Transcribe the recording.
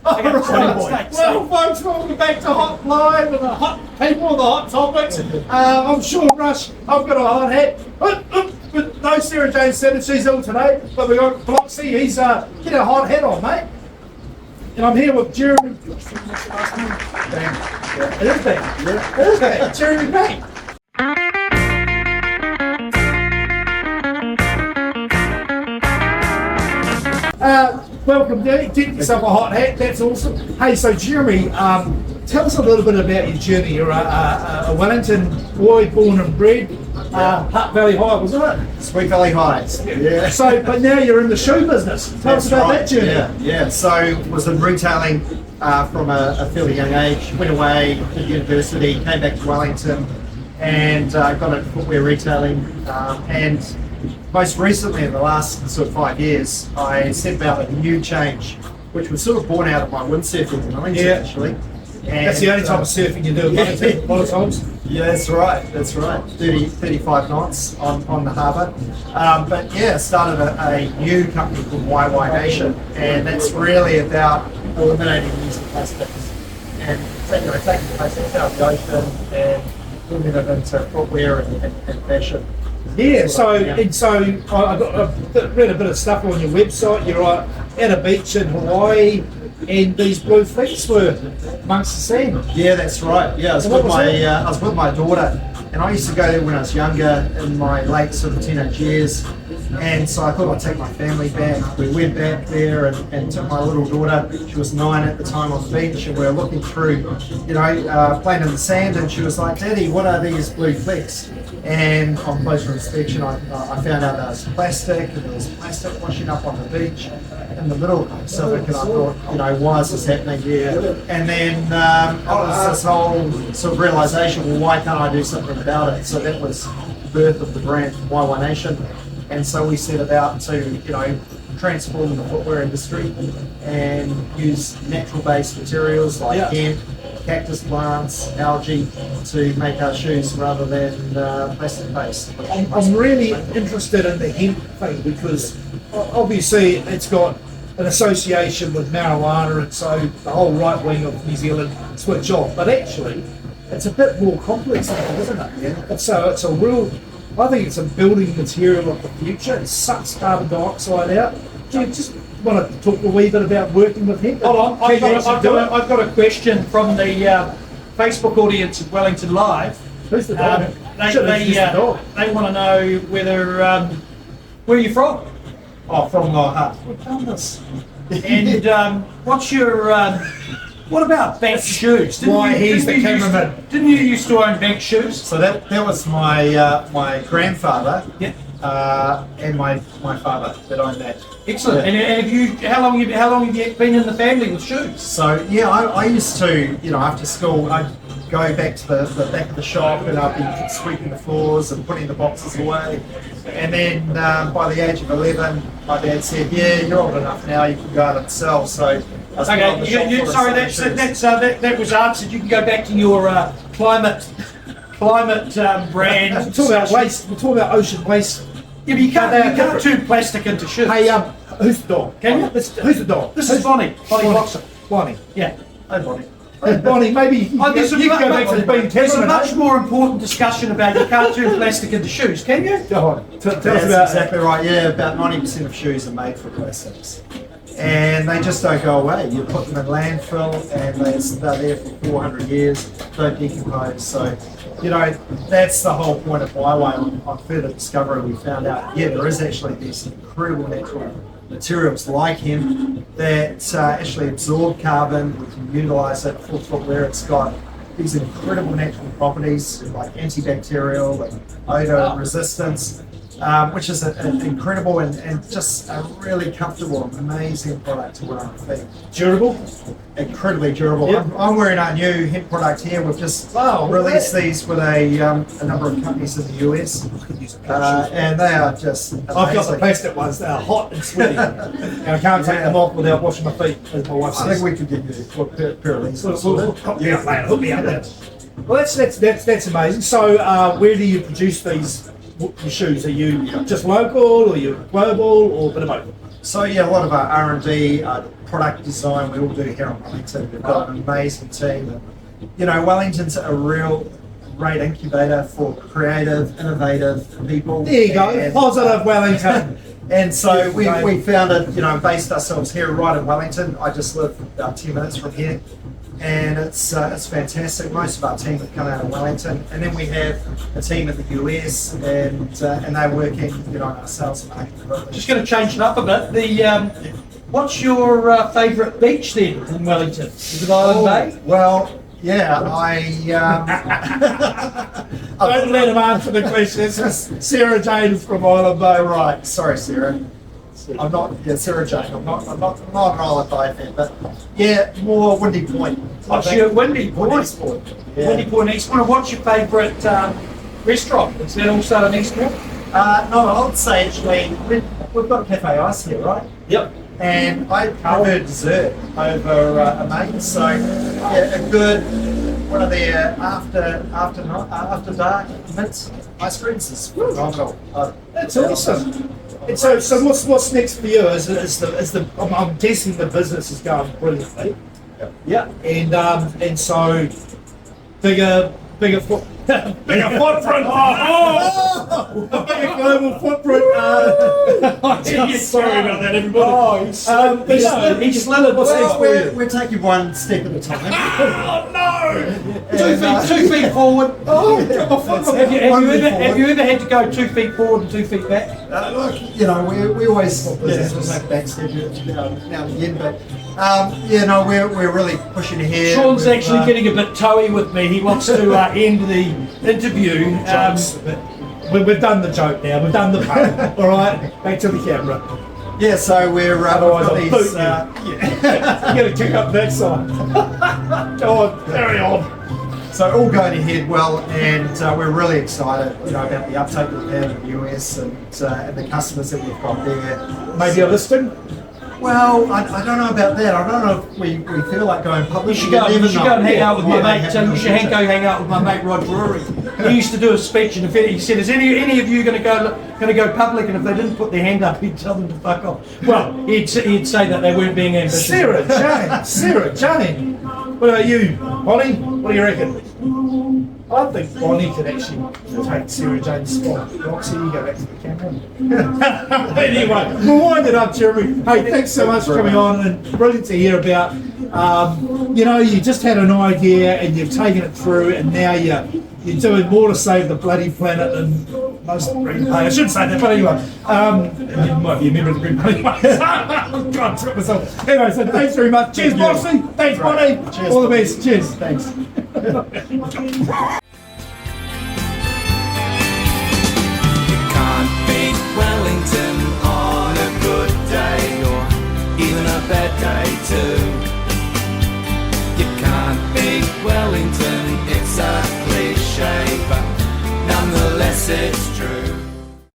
I got 20 mistakes. Well, folks, welcome back to Hotline with the hot people with the hot topics. I'm Sean Rush. I've got a hot hat. But no Sarah Jane Simmons, she's ill today. But we've got Bloxy, he's get a hot hat on, mate. And I'm here with Jeremy. It is Bang. Yeah. It is Bang. Jeremy Bang. Welcome, Danny. Get yourself a hot hat. That's awesome. Hey, so Jeremy, tell us a little bit about your journey. You're a Wellington boy, born and bred. Hutt Valley High, wasn't it? Sweet Valley Heights. Yeah. So, but now you're in the shoe business. Tell us about that journey. Yeah. So, was in retailing from a fairly young age. Went away to university, came back to Wellington, and got into footwear retailing. And most recently, in the last sort of 5 years, I set about a new change, which was sort of born out of my windsurfing in Wellington, actually. And that's the only type of surfing you do in Wellington, a lot of times. Yeah, that's right. 35 knots on the harbour. But yeah, started a new company called Waiwai Nation, and that's really about eliminating the use of plastics and taking plastics out of the ocean and moving it into footwear and fashion. Yeah, so I read a bit of stuff on your website. You're at a beach in Hawaii, and these blue fleets were amongst the sand. Yeah, that's right. Yeah, I was with my daughter, and I used to go there when I was younger, in my late sort of teenage years. And so I thought I'd take my family back. We went back there and took my little daughter. She was 9 at the time on the beach, and we were looking through, playing in the sand. And she was like, "Daddy, what are these blue flecks?" And on closer inspection, I found out there was plastic, and there was plastic washing up on the beach in the middle of the Pacific. And I thought, why is this happening here? And then it was this whole sort of realization, well, why can't I do something about it? So that was the birth of the brand Waiwai Nation. And so we set about to, transform the footwear industry and use natural-based materials like hemp, cactus plants, algae to make our shoes rather than plastic-based. I'm really interested in the hemp thing because obviously it's got an association with marijuana, and so the whole right wing of New Zealand switch off. But actually, it's a bit more complex than that, isn't it? Yeah. It's a real. I think it's a building material of the future. It sucks carbon dioxide out. Do you just want to talk a wee bit about working with hemp? Hold on, I've got a question from the Facebook audience at Wellington Live. Who's the dog? They want to know where you're from. Oh, from Hutt. And what's your what about Bank shoes? He's the cameraman. Didn't you used to own Bank shoes? So that was my grandfather. Yeah. And my father that owned that. Excellent. Yeah. And how long have you been in the family with shoes? So yeah, I used to, after school, I'd go back to the back of the shop and I'd be sweeping the floors and putting the boxes away. And then by the age of 11, my dad said, "Yeah, you're old enough now. You can go out and sell." So I was that was answered. You can go back to your climate brand. We're talking about waste. We're talking about ocean waste. Yeah, but you can't turn plastic into shoes. Hey, who's the dog? Can you? Who's the dog? This is Bonnie. Bonnie Boxer. Bonnie. Yeah. Hey, Bonnie. Bonnie, maybe you can go back to being There's a Tasman. much more important discussion about you can't turn plastic into shoes, can you? Go on. Tell us That's about exactly right. Yeah, about 90% of shoes are made from plastics. And they just don't go away. You put them in landfill and they're there for 400 years, don't decompose. So, that's the whole point of Waiwai. On further discovery, we found out, there is actually these incredible natural materials like hemp that actually absorb carbon. We can utilise it for footwear. It's got these incredible natural properties like antibacterial and odor resistance. Which is an incredible and just a really comfortable, amazing product to wear on the feet. Durable? Incredibly durable. Yep. I'm wearing our new hemp product here. We've just released these with a number of companies in the US. And they are just amazing. I've got the plastic ones. They're hot and sweaty. And I can't take them off without washing my feet, as my wife says. I think we could get you a pair of these. Hook me out there. Well, that's amazing. So where do you produce these your shoes? Are you just local, or are you global, or a bit of both? So yeah, a lot of our R&D, product design, we all do here in Wellington. We've got an amazing team. You know, Wellington's a real great incubator for creative, innovative people. There you go, And, positive Wellington. And so we founded, you know, based ourselves here right in Wellington. I just live about 10 minutes from here. And it's fantastic. Most of our team have come out of Wellington, and then we have a team in the US, and they're working, you know, on our sales and marketing. Just going to change it up a bit. What's your favourite beach then in Wellington? Is it Island Bay? Well, yeah, Don't let him answer the question. It's just Sarah Jane from Island Bay. right. Sorry, Sarah. I'm not, Sarah Jane. I'm not an Island Bay fan, but yeah, more Windy Point. What's your Windy Point? East Point. Yeah. Windy Point Eastport. And what's your favourite restaurant? Is that also an Eastport? No, I would say actually we've got Cafe Ice here, right? Yep. And I prefer dessert over a main. So yeah, a good one of their after dark mints ice creams is phenomenal. That's awesome. And so what's next for you? I'm guessing the business is going brilliantly. Yeah. And so bigger bigger footprint. Oh, a bigger global footprint. Sorry about that, everybody. He slithered. What's next for you? We're taking one step at a time. Oh no! 2 feet forward. Oh, my foot. Have you ever had to go 2 feet forward and 2 feet back? Look, you know, we always make backstep now and again, but we're really pushing ahead. Sean's actually getting a bit toey with me. He wants to end the interview. We've done the joke now. We've done the pun. All right, back to the camera. Yeah, so we're Otherwise, I'll these, boot you. You got to kick up that side. Go on, carry on. So all going ahead well, and we're really excited, about the uptake we've had in the US and the customers that we've got there. Maybe a listing. Well, I don't know about that. I don't know if we feel like going public. You should go and hang out with my mate. You should go hang out with my mate Rod Drury. He used to do a speech, and if he said, "Is any of you going to go public?" And if they didn't put their hand up, he'd tell them to fuck off. Well, he'd say that they weren't being ambitious. Sarah Jane. What about you, Bonnie? What do you reckon? I think Bonnie could actually take Sarah Jane's spot. Roxy, you go back to the camera. Anyway, we'll wind it up, Jeremy. Hey, thanks so much for coming on, and brilliant to hear about. You just had an idea and you've taken it through, and now you're doing more to save the bloody planet than most Green Party. I shouldn't say that, but anyway, you might be a member of the Green Party. I'm trying to trip myself. Anyway, so thanks very much. Cheers, Bossy. Thanks, Bonnie. Cheers. All the best. Cheers. Thanks. Wellington on a good day or even a bad day too. You can't beat Wellington, it's a cliche, but nonetheless it's